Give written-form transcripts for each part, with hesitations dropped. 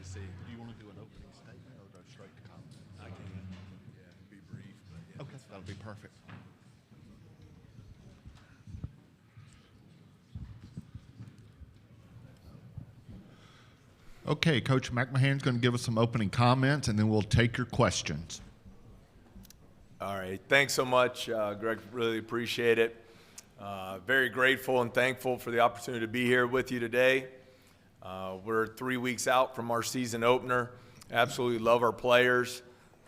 see. Do you want to do an opening statement or go straight to comments? I can. Yeah, be brief. But yeah, Okay, that'll be perfect. Okay, Coach McMahon's going to give us some opening comments, and then we'll take your questions. All right. Thanks so much, Greg. Really appreciate it. Very grateful and thankful for the opportunity to be here with you today. We're 3 weeks out from our season opener. Absolutely love our players.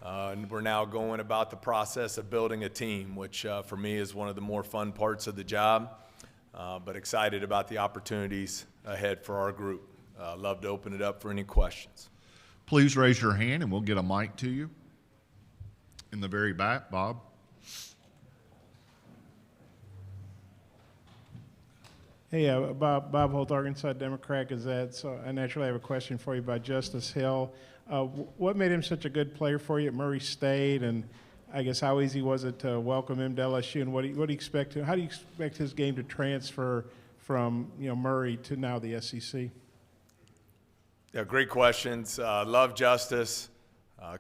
And we're now going about the process of building a team, which for me is one of the more fun parts of the job. But excited about the opportunities ahead for our group. Love to open it up for any questions. Please raise your hand, and we'll get a mic to you. In the very back, Bob. Hey, Bob Holt, Arkansas Democrat Gazette. So I naturally have a question for you about Justice Hill. What made him such a good player for you at Murray State, and I guess how easy was it to welcome him to LSU, and what do you expect? How do you expect his game to transfer from Murray to now the SEC? Yeah, great questions. Love Justice.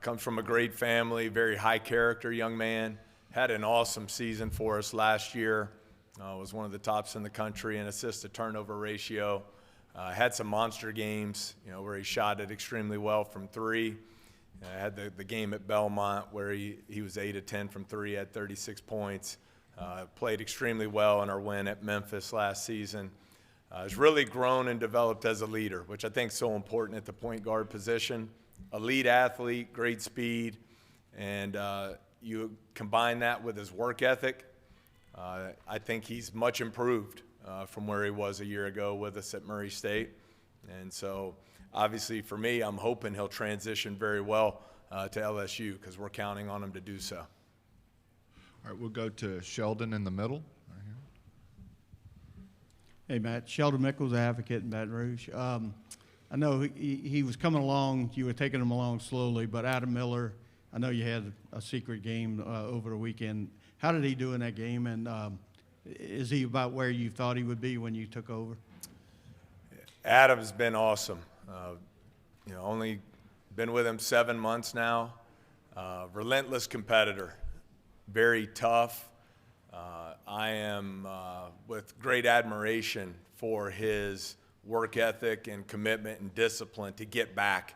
Comes from a great family, very high character young man. Had an awesome season for us last year. Was one of the tops in the country in assist to turnover ratio. Had some monster games, where he shot it extremely well from three. Had the game at Belmont where he was 8 of 10 from three, had 36 points. Played extremely well in our win at Memphis last season. Has really grown and developed as a leader, which I think is so important at the point guard position. Elite athlete, great speed, and you combine that with his work ethic. I think he's much improved from where he was a year ago with us at Murray State. And so obviously for me, I'm hoping he'll transition very well to LSU because we're counting on him to do so. All right, we'll go to Sheldon in the middle. Hey, Matt. Sheldon Mickles, advocate in Baton Rouge. I know he was coming along. You were taking him along slowly, but Adam Miller, I know you had a secret game over the weekend. How did he do in that game, and is he about where you thought he would be when you took over? Adam's been awesome. Only been with him 7 months now. Relentless competitor, very tough. I am with great admiration for his work ethic and commitment and discipline to get back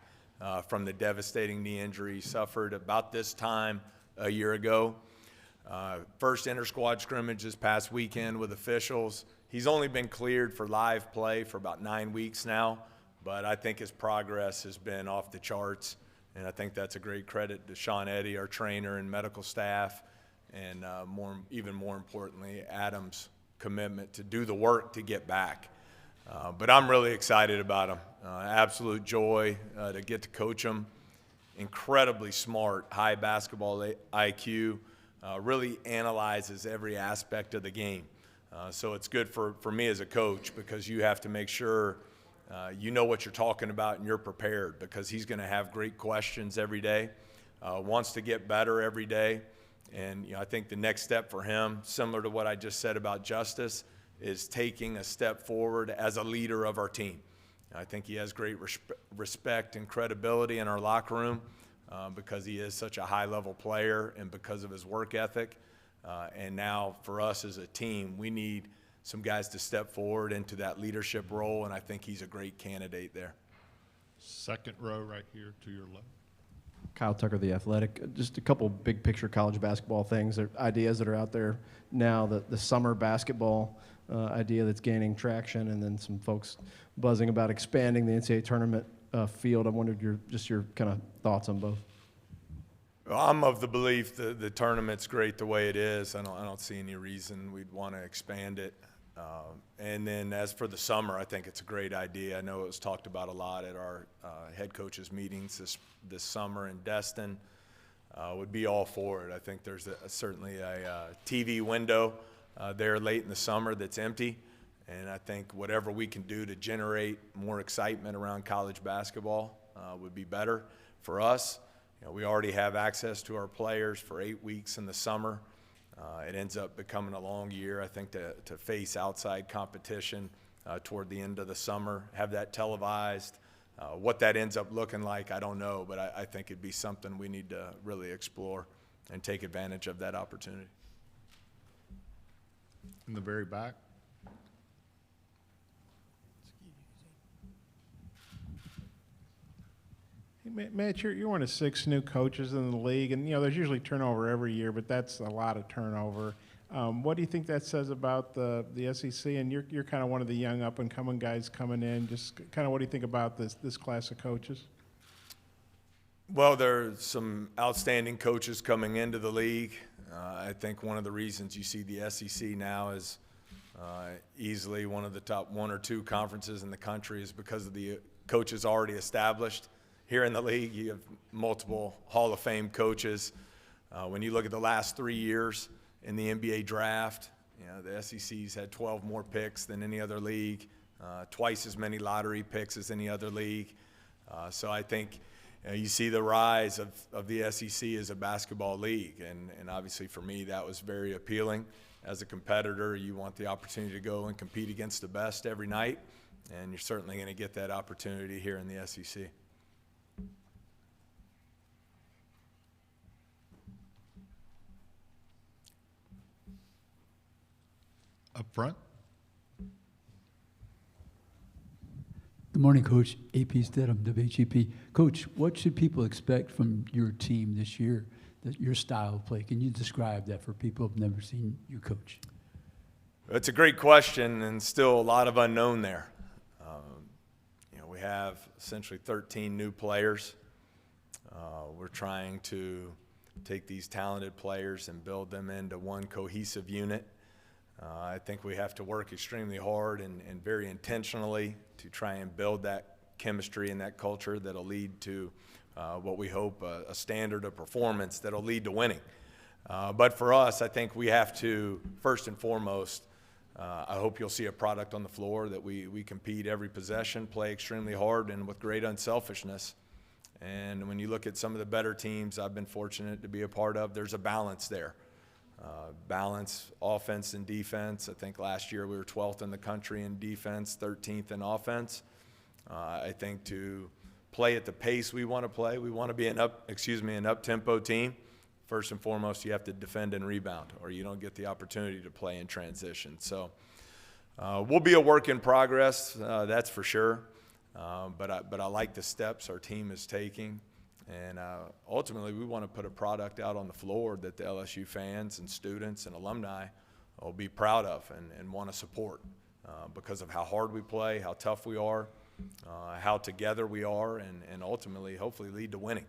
from the devastating knee injury he suffered about this time a year ago. First inter-squad scrimmage this past weekend with officials. He's only been cleared for live play for about 9 weeks now, but I think his progress has been off the charts, and I think that's a great credit to Sean Eddy, our trainer and medical staff, and even more importantly, Adam's commitment to do the work to get back. But I'm really excited about him. Absolute joy to get to coach him. Incredibly smart, high basketball IQ, really analyzes every aspect of the game. So it's good for me as a coach because you have to make sure you know what you're talking about and you're prepared because he's going to have great questions every day, wants to get better every day. And I think the next step for him, similar to what I just said about Justice, is taking a step forward as a leader of our team. I think he has great respect and credibility in our locker room because he is such a high-level player and because of his work ethic. And now for us as a team, we need some guys to step forward into that leadership role, and I think he's a great candidate there. Second row right here to your left. Kyle Tucker, The Athletic. Just a couple big picture college basketball things, or ideas that are out there now. The summer basketball idea that's gaining traction, and then some folks buzzing about expanding the NCAA tournament field. I wondered your kind of thoughts on both. Well, I'm of the belief that the tournament's great the way it is. I don't see any reason we'd want to expand it. And then as for the summer, I think it's a great idea. I know it was talked about a lot at our head coaches meetings this summer in Destin. Would be all for it. I think there's certainly a TV window there late in the summer that's empty. And I think whatever we can do to generate more excitement around college basketball would be better for us. We already have access to our players for 8 weeks in the summer. It ends up becoming a long year, I think, to face outside competition toward the end of the summer, have that televised, What that ends up looking like, I don't know, but I think it'd be something we need to really explore and take advantage of that opportunity. In the very back. Hey, Matt, you're one of 6 new coaches in the league, and there's usually turnover every year, but that's a lot of turnover. What do you think that says about the SEC? And you're kind of one of the young up-and-coming guys coming in. Just kind of what do you think about this class of coaches? Well, there's some outstanding coaches coming into the league. I think one of the reasons you see the SEC now is easily one of the top 1 or 2 conferences in the country is because of the coaches already established. Here in the league, you have multiple Hall of Fame coaches. When you look at the last 3 years in the NBA draft, the SEC's had 12 more picks than any other league, twice as many lottery picks as any other league. So I think you see the rise of the SEC as a basketball league, and obviously for me that was very appealing. As a competitor, you want the opportunity to go and compete against the best every night, and you're certainly going to get that opportunity here in the SEC. Up front. Good morning, Coach. AP Stedham, WHEP. Coach, what should people expect from your team this year, your style of play? Can you describe that for people who have never seen you coach? It's a great question, and still a lot of unknown there. We have essentially 13 new players. We're trying to take these talented players and build them into one cohesive unit. I think we have to work extremely hard and very intentionally to try and build that chemistry and that culture that'll lead to what we hope a standard of performance that'll lead to winning. But for us, I think we have to, first and foremost, I hope you'll see a product on the floor that we compete every possession, play extremely hard, and with great unselfishness. And when you look at some of the better teams I've been fortunate to be a part of, there's a balance there. Balance, offense and defense. I think last year we were 12th in the country in defense, 13th in offense. I think to play at the pace we want to play, we want to be an up-tempo team. First and foremost, you have to defend and rebound, or you don't get the opportunity to play in transition. So we'll be a work in progress, that's for sure. But I like the steps our team is taking. And ultimately, we want to put a product out on the floor that the LSU fans and students and alumni will be proud of and want to support because of how hard we play, how tough we are, how together we are, and ultimately, hopefully, lead to winning.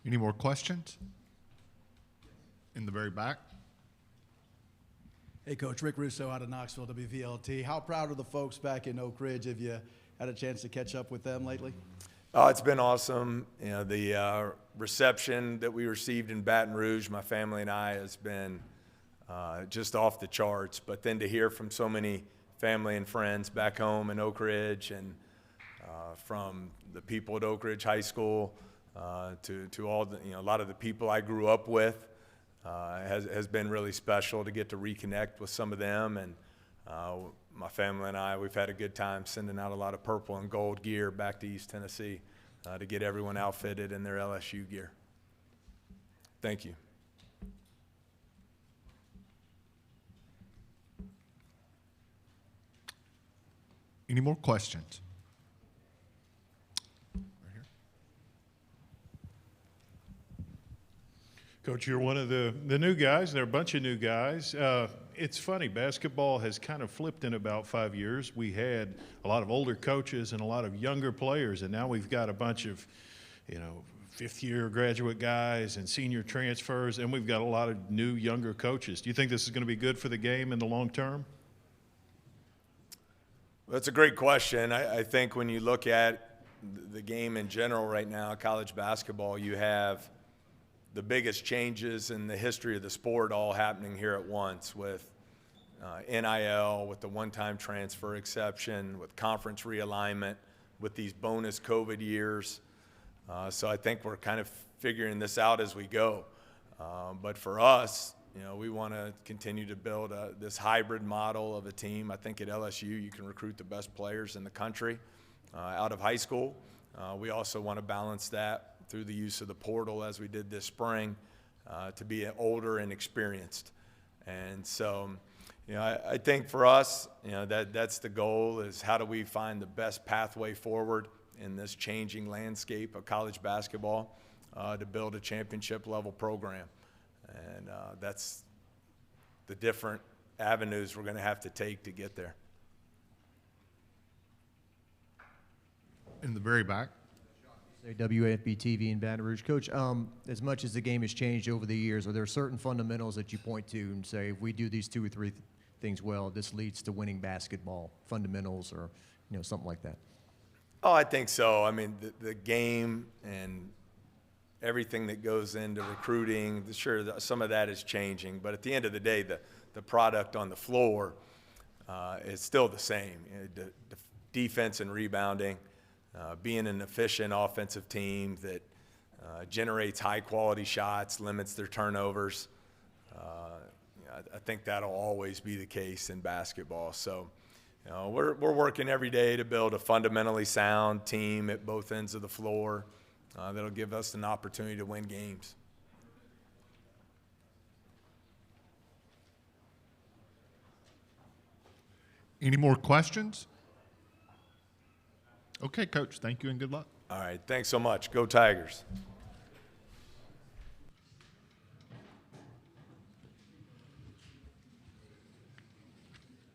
Any more questions? In the very back. Hey, Coach, Rick Russo out of Knoxville, WVLT. How proud are the folks back in Oak Ridge? Have you had a chance to catch up with them lately? Oh, it's been awesome. The reception that we received in Baton Rouge, my family and I, has been just off the charts. But then to hear from so many family and friends back home in Oak Ridge, and from the people at Oak Ridge High School to all the, a lot of the people I grew up with, has been really special to get to reconnect with some of them. And my family and I, we've had a good time sending out a lot of purple and gold gear back to East Tennessee to get everyone outfitted in their LSU gear. Thank you. Any more questions? Coach, you're one of the new guys. There are a bunch of new guys. It's funny, basketball has kind of flipped in about 5 years. We had a lot of older coaches and a lot of younger players, and now we've got a bunch of, fifth-year graduate guys and senior transfers, and we've got a lot of new, younger coaches. Do you think this is going to be good for the game in the long term? That's a great question. I think when you look at the game in general right now, college basketball, you have the biggest changes in the history of the sport all happening here at once, with NIL, with the one-time transfer exception, with conference realignment, with these bonus COVID years. So I think we're kind of figuring this out as we go. But for us, You know, we want to continue to build this hybrid model of a team. I think at LSU you can recruit the best players in the country out of high school. We also want to balance that through the use of the portal as we did this spring to be older and experienced. And so, you know, I think for us, you know, that's the goal, is how do we find the best pathway forward in this changing landscape of college basketball to build a championship level program. And that's the different avenues we're going to have to take to get there. In the very back. WAFB TV in Baton Rouge. Coach, as much as the game has changed over the years, are there certain fundamentals that you point to and say, if we do these 2 or 3 things well, this leads to winning basketball, fundamentals, or, you know, something like that? Oh, I think so. I mean, the game and everything that goes into recruiting, sure, some of that is changing, but at the end of the day, the product on the floor is still the same. You know, the defense and rebounding, being an efficient offensive team that generates high-quality shots, limits their turnovers. I think that'll always be the case in basketball. So, you know, we're working every day to build a fundamentally sound team at both ends of the floor that'll give us an opportunity to win games. Any more questions? Okay, Coach, thank you and good luck. All right, thanks so much. Go Tigers.